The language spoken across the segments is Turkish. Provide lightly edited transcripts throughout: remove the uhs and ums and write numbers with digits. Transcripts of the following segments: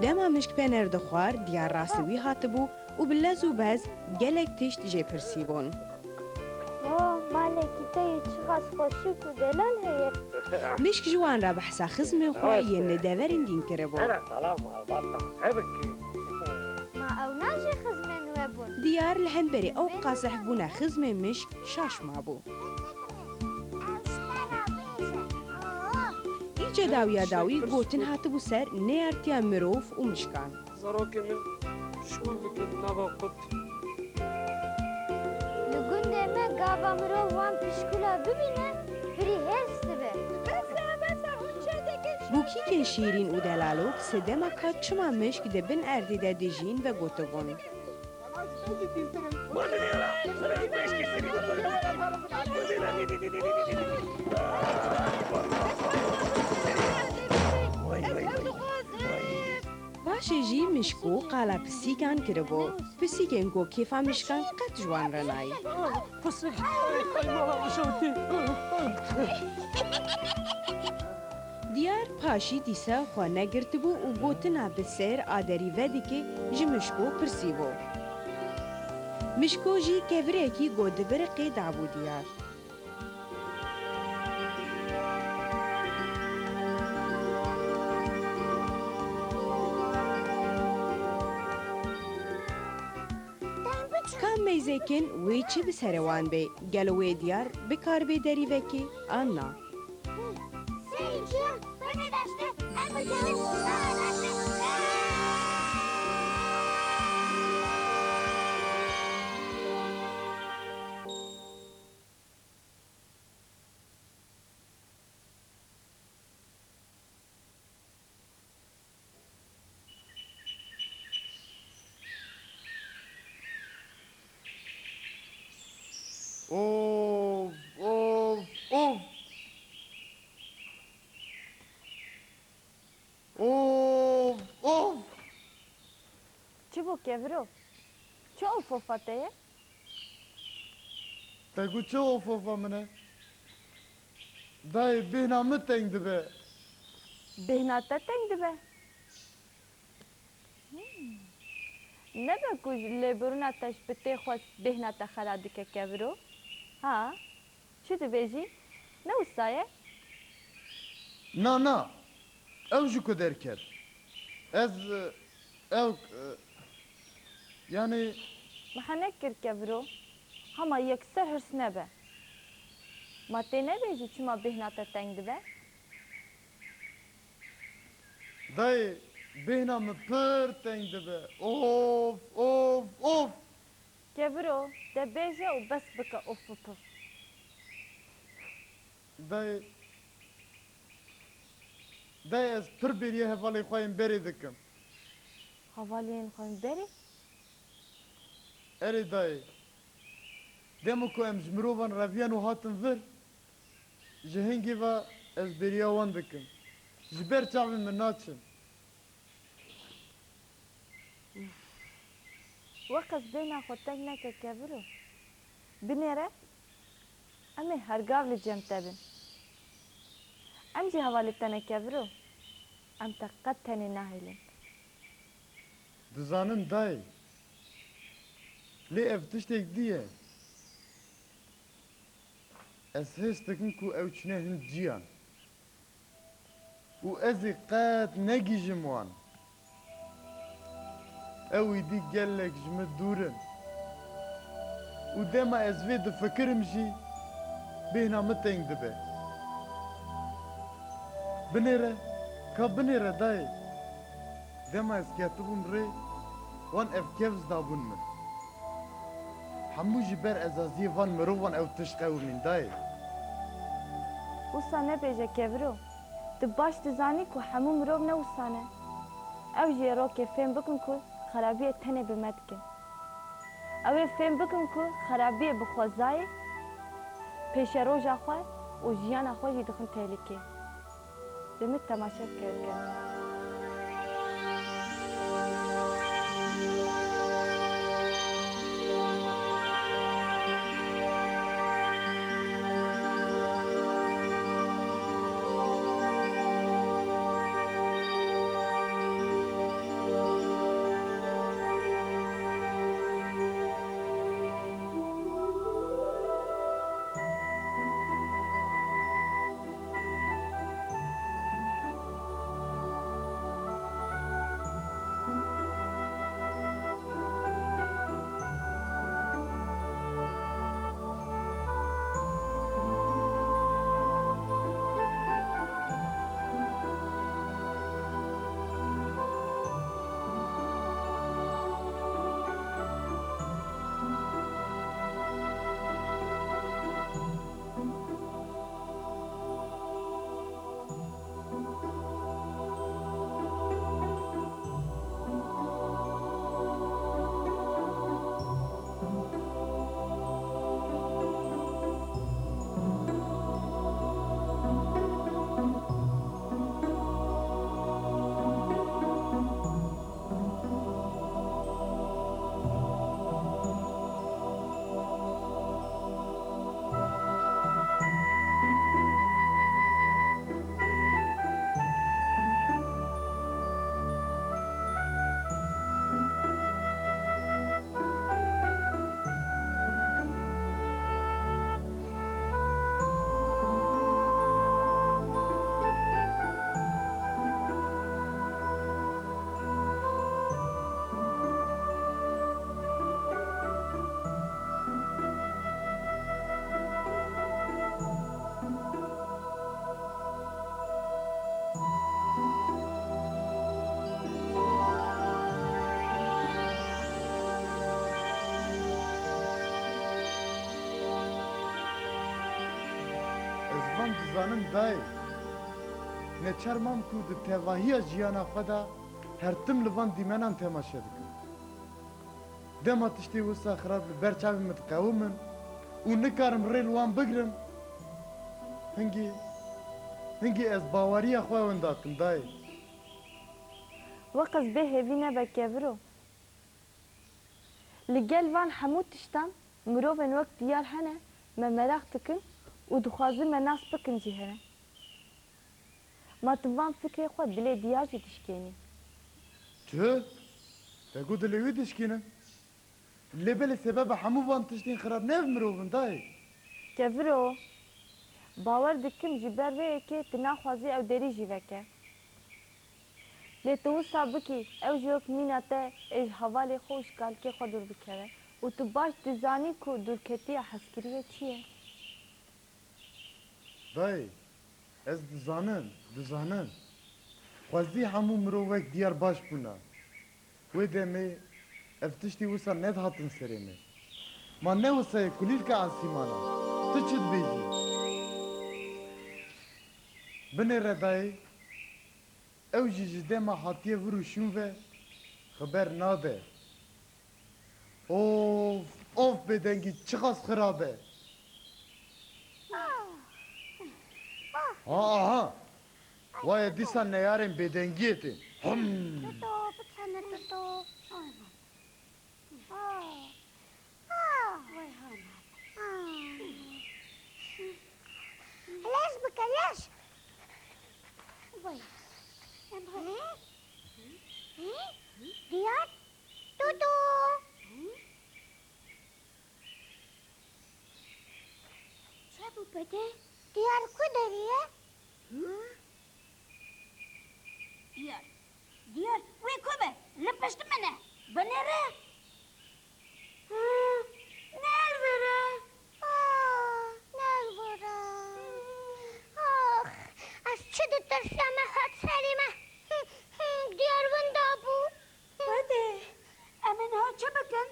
دما مشک پنر دخوار دیار راسوی هاتبو و بلز و بز گلک تشت جه پرسیبون. مالکی تایی چقدر خوشی و دلال هیه. مشک جوان را بحثا خزم خواه ین دورین دین کربو. ما او ناجی خزمن وبون. دیار لحن بری او قاصح بونا خزم مشک شاش مابو. ایچه داویا داوی گوتن هاتبو سر نیارتیا مروف و مشکان. زروك من شو بكن نبا قط لگنده ما گاوا مرو وان پشکولا ببینه بری هست به. بوکی که شیرین و دلالوک سدما کات چما مشک دبن اردی ده دیجین و گوتگون. باشه جی مشکو قالا پسیکان کربو. پسیکن گو کیفا مشکان قد جوان رنای. فسك خيمة شوتي دیار پاشی دیسا خوا نگرت بو و گوتنا بسر آدری ودی که جی مشکو پرسی بو. مشکو جی کبره کی گود برقی دابو دیار. کام میزکن وی چی بسروان بی گلوی دیار بکار بی دری وکی آنا. Seyirci, bana deste, ama gelin, bana deste. Of, of, of. Of, of. چی بو کبرو؟ چه افوفاته؟ تگو چه of of منه؟ دای بینا متنگ دبه. بهناته تنگ دبه. نه به کج لبرونا تش بته خواست بهناته خرادی که کبرو؟ ها؟ چی دبیجی؟ نه وسایه؟ نه نه. او جو کدر کرد. از او yani محنکر کبرو؟ هما یکسر هرس نبه. ما تی نبیجی چما بهناته تنگ دبه؟ دای بینا مپر تنگ دبه. Of, of, of. کبرو ده بیجه و بس بکه اف پف. دای از پر بریه حوالی خواهیم بری دکم. حوالین خواهیم بری؟ اری دای دمو کو ام جمروان رویان و هاتن ور جهنگی و از بریاوان دکم جبر چاوی من ناچم وقت بینا خود تنگ نکه کبرو. بنیره؟ امی هرگاو لجم تبن. ام جی حوالی تنه کبرو. ام تقد تنه نهیلن. دزانم دای لی اف تشتک دیه از هستکن کو او چنه هن جیان و ازی قد نگیجم وان اوی دی گلک جمد دورن و دما از وی دفکرم جی بینا متنگ دبه بنیره که بنیره دای دما از کتبم ری وان اف کفز دابون من همو جبر ازازی وان مروان او تشقو من دای وسانه بیجه کبرو. ده باش دزانی که همو مروب نه وسانه. او جی رو که فهم بکن که خرابی تنه بمد کن. او فهم بکن که خرابی بخوازای پیش روژا خواه و جیان خواه جی دخن تهلیکه. دمت تماشا کرد. dizanin dayı. Ne çarmam ku di tevahiya jiyana xweda her tim li van dîmenan temaşe dikim. Dema tiştê wisa xirab li ber çavê min diqewimin û nikarim rê li wan bigirim. Hingî ez baweriya xwe wenda kim dayı. وقت به هێوی نەبە کێڤرۆ li gel van hemû tiştan mirovên wek diyar hene me merak dikin û dixwazin me nas bikin jî hene ma tu van fikrê xwe dilê diyar jî dişkênî Çi? Te got dilê wî dişkînin? Lêbelê sebeba hemû van tiştên xirab nev mirovin dayı. keviro bawer dikim ji ber rêyekê tu naxwazî ew derî jî veke lê tu wisa bikî ew ji wek mîna te ê ji hevalê xwe û ji kalkê xwe dûr bikeve û tu baş dizanî ku dûrketiya hezkiriyê çi ye Dayı, ez dizanim. Xwezî hemû mirovek diyar baş bûna. Wê demê ev tiştî wisa nedhatin serê me. Ma ne wisayê kulîlka asîmana. Tu çi dibêjî? Binêre dayı, ew jî ji dema hatiye vir û şûn ve xeber nade. Of bêdengî çi qas xirab e. Ha. Vay dîsa neyarên bêdengiyê tê. Tuto, bitsene tuto. Leş bike leş. Diyar, tuto. Ce bu pede? Diyar ku deriye? Diyar, wê ku be? Li piştî me ne? Binêre? Nelvere? Nelvere. Ez çi ditirsem me hat serî me. Diyar winda bû. Hadi, em ê niha çi bikin?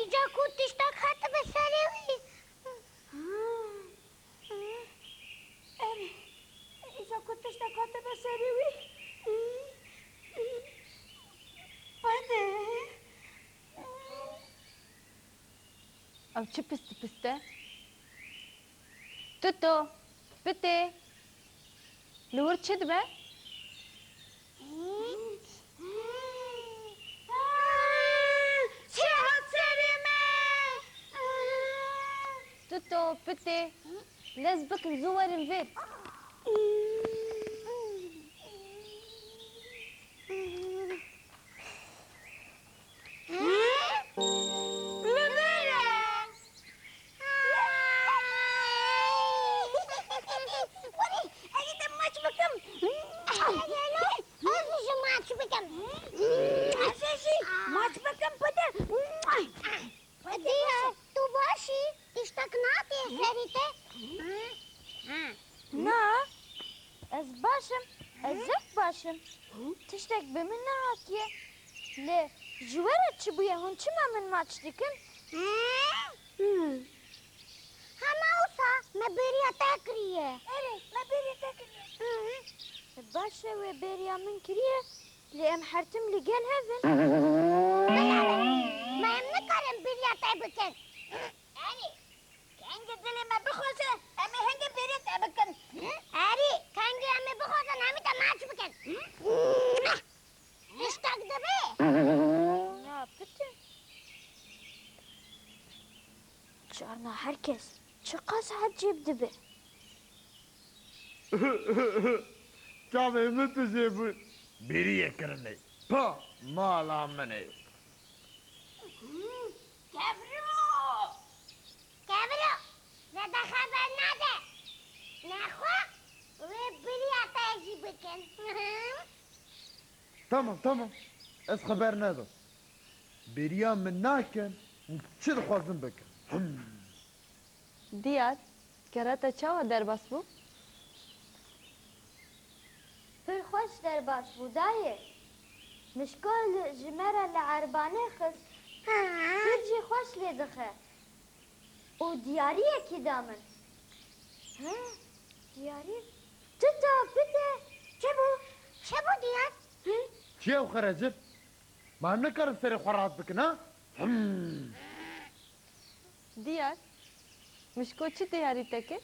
Îca ku tiştek hatibe serê wî. İca ku tiştek hatibe serê wî. Hadi. ew çi piste tuto bitê li wir çi dibe Çi hat serê me? tuto bitê lez bikin zû werin vê Ez başım, ezek başım. Tiştek be min nehatiye. Le, ji were çi bûye hûn çima min maç dikin? Hema wisa me bêriya te kiriye. Evet, me bêriya te kiriye. Baş e wê bêriya min kiriye. Lê em hertim li gel hevin. Me em nikarim bêriya te bikin. Erî, kendi dilime bixweze, em ê hingê bêriya te bikin. Erî, kendi em ê bixwezin hemî te maç bikin. Tiştek dibe. Ya bitin. Carna herkes çıkas hacib dibe. Çavê min tu jê bû. Bêriye kirinê. Pa, mala min e. Kevro, ne de haber nade. Nexwe ve biriya te jî bikin. Tamam. Ez xeber nedim. Bêriya min nakin û çi dixwazim bikim. diyar kerete çawa derbas bû Pir xweş derbaş bû dayê. Mişkol ji me re li erbanê xist. Pir jî xweş lê dixe. û diyariyekî da min. Diyarı. Tütü, pütü. Çebu. Çebu diyar. چیه او خرجت؟ ما هم نکرد سر خورات بکن ها؟ Diyar, mişko çi diyarı teke?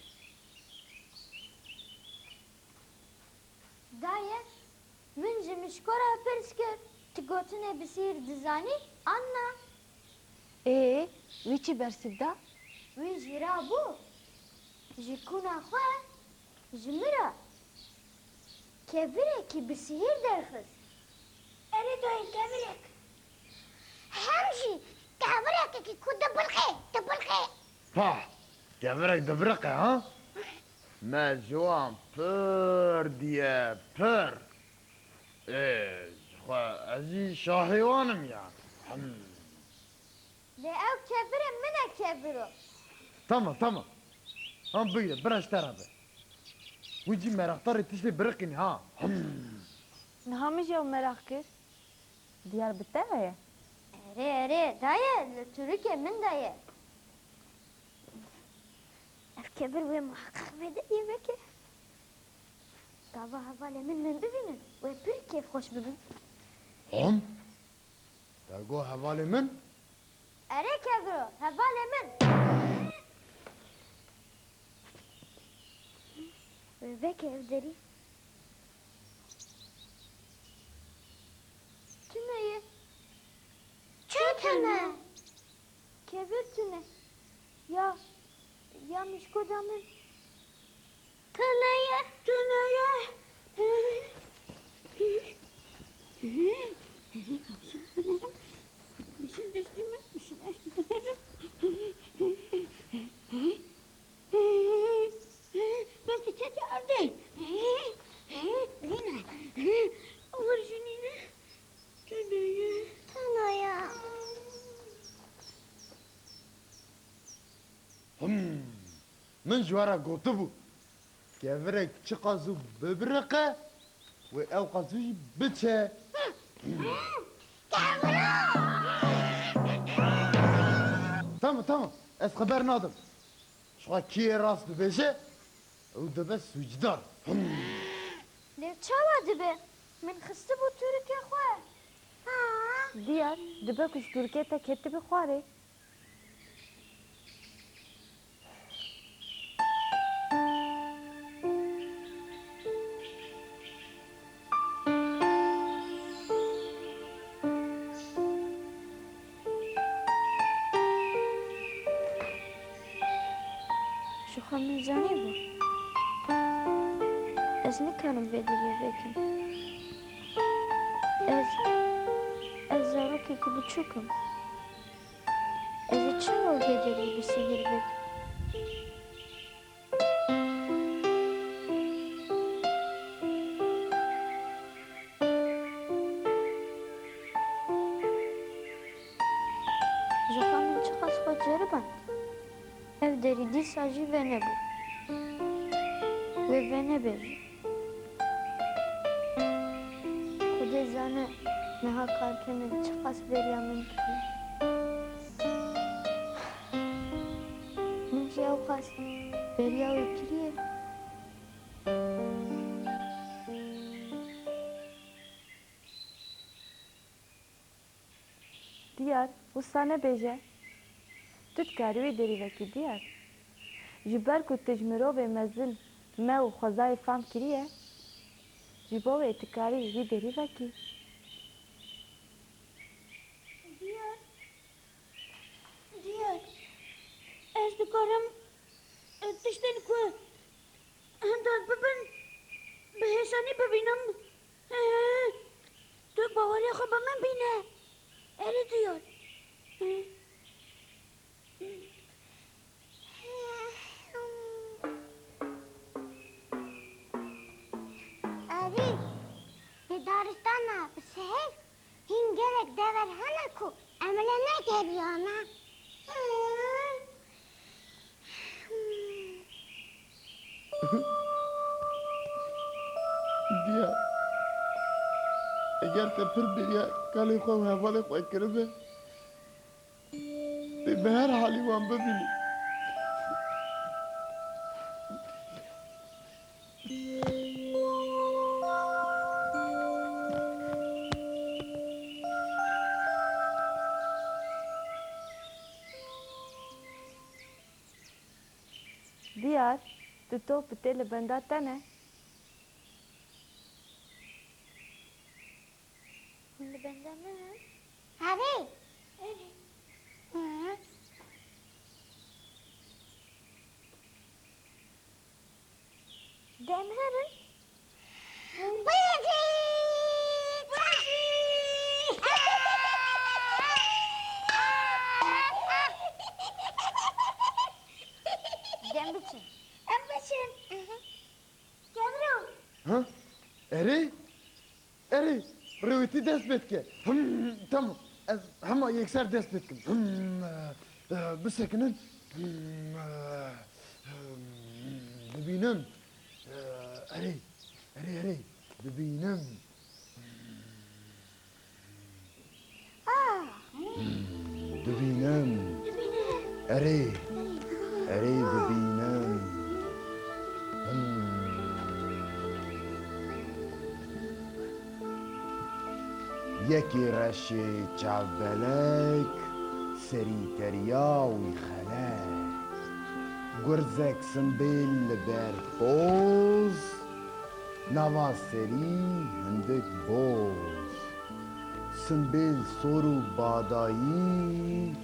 Dayı. Min ji mişkora pirskir. Tu gotine bisîr dizanî? Anna. Wî çi bersivda? Wî jî rabû. Ji kuna xwe ji min re kevirekî bi sihîr derxist. Erê dayê kevirek. Hem jî kevirekekî ku dibilxê, dibilxê. پا گورک دبرقه ها؟ ما جوان پر دیه پر خو ازی شاهیوانم یا De ev kevire min e keviro. tamam tamam هم بگیره برش ترابه ونجی مراختاری تشتی برقینی ها Niha mi jî ew merak kir? Diyar bi te heye? Erê dayê li Türkiye min dayê. Ev kevir wê muhakkak vê de yemeke. Dava hevalê min bibînin wê pir kêfxweş bibin. هم دگو حوالی من Erê keviro hevalê min. Wê veke ev derî. Tüneye. Tüne. Kevir tüne. Ya mişko damın. Tüneye. Tüneye. Ben de çağırdım. Yine. Olur şunu. Tüneye. Tüneye. من جوارا گوته بو گورک چه قازو ببرقه و او قازوی بچه tamam tamam ez haber nadım şu kiye rast beje o da bes sucdar Ne çavadı be? Min xiste bu Türkiye xwe. Diyar, dibe kuş Türkiye te keti bi xwarê. Şu xwe zanî bû. Ez nikarim vê deriyê vekim. Ez zarokekî biçûk im. Ez ê çima vê deriyê bi sihîr vekim? Ji xwe min çi qas xwe ceriband. Ev derî dîsa jî ve nebû. Wê ve nebêje. Xwedê zane niha karkenin çi qas bêriya min kiriye. Min jî ew qas bêriya wê kiriye. Diyar, wisa nebêje. Tu dikarî wê derî vekî diyar. Ji ber ku tu ji mirovê mezin me û xwezayê fam kiriye, ji bo wê tu karî wî derî vekî. Diyar, ez dikarim tiştên ku hemdad bibin bi hêsanî bibînim. Tu baweriya xwe bi min bîne. Erê diyar. Erî, li daristana bi sehêl hîn gelek dever hene ku emele negeriya me. diye eğer te pir biriya kalê xwe û hevalê xwe kiribe te bi her halî wan bibînî Tu to pite li benda te ne. Li benda me? Hadi. Dem herin? Bıyıcı! Dem biçin. Dem biçin. Gevru. ها اري اري رويتي دست بيتك تمام هم يكسر دست بيتك بسكنن ببينم اري اري اري ببينم ببينم اري اري ببينم یکی رشی چاوبلک سری تریاوی خلک گرزک سنبیل لبر بوز نوا سری هندک بوز سنبیل سورو بادایی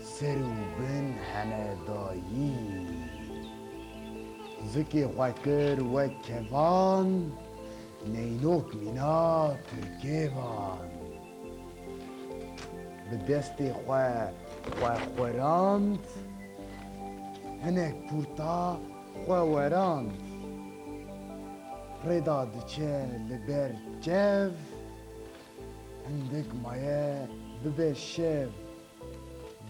سرو بن هندایی زکی خوکر و کوان نینوک مینا ترکیوان به دست خواراند هنک پورتا خواراند ردا دچه لبر جف هندک مایه ببه شف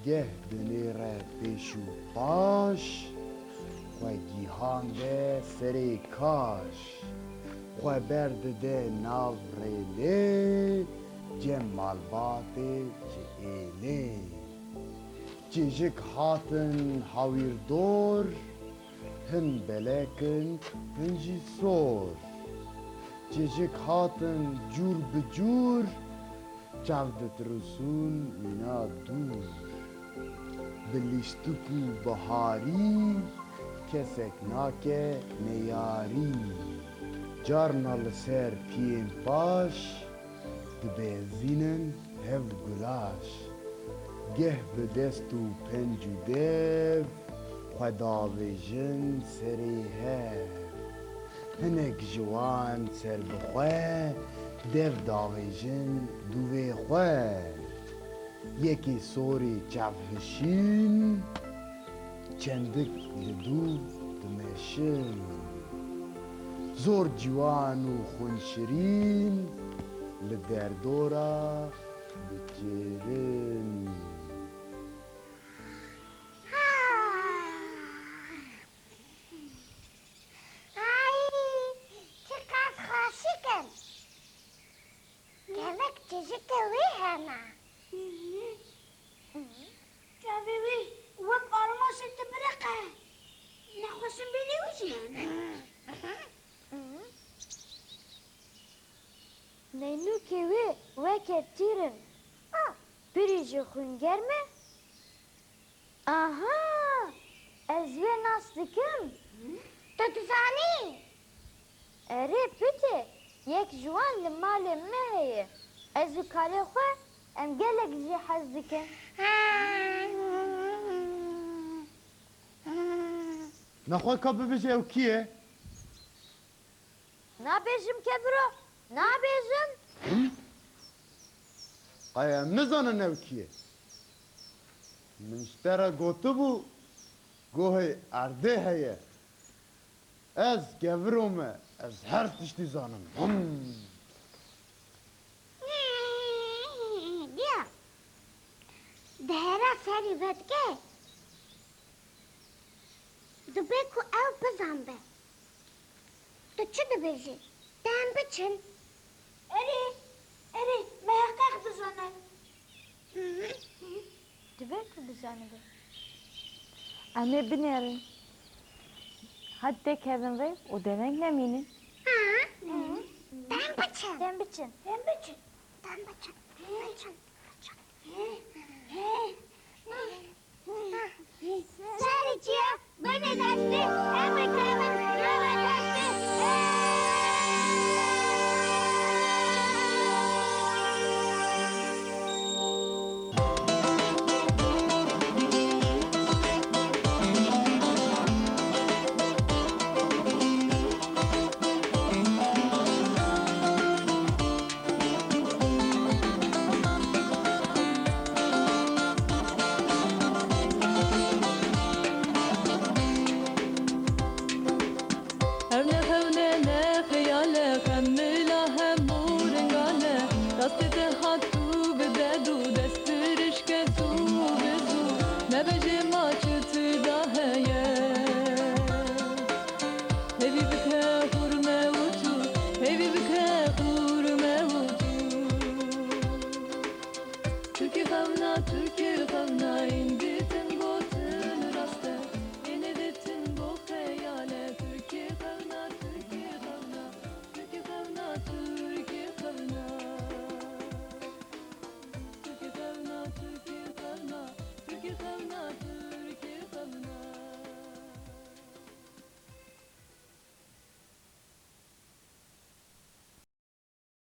گه دلیره پیشو پاش خواه گیهانده سری کاش خواه برد ده ناوریلی جم مالباتی چه ایلی چیجک هاتن هاویر دور هن بلکن هنجی سور چیجک هاتن جور بجور چاودت رسول مینا دور بلیشتوکو بهاری کسک ناکه نیاری جارنا لسر پیم باش دبزینن هف گلاش گه به دست و پنج و دیو خدا ویژن سری هف هنک جوان سر بخواه دیو داویژن دوی خواه یکی سوری چفهشین چندک لدو دمشن زور جوان و خونشرین لدردورا بچرن چقدر خاشقم demek çocuk evi hemen. Tabii vak arma sitte bırakı. Ne hoşun biliyorsun yani. Neynu kevi ve kettirin. Birici hünger mi? Aha! Ezve naslıkım. Tutzani. Ere piti. Yek juan li malê me heye. Ez û kalê xwe em gelek jî hez dikin. نخواه که ببیجه او کیه؟ Nabêjim kevro, nabêjim. قایم نزانن او کیه منشتره گوتو بو گوه ارده هیه از گورومه از هر تشتی زانم Diya. Dehera seri vedge. Dube ku ev bizambe. Tu çi dibêjî? Dem biçin. Erê, meheqeq bizanin. Dibe ku bizanibe. Em ê binêrin. Haddê kevin rê û demek nemînin. Dem biçin. Dem biçin. Dem biçin. Dem biçin. Biçin. Biçin. Sericiye Bana derste Amerika'nın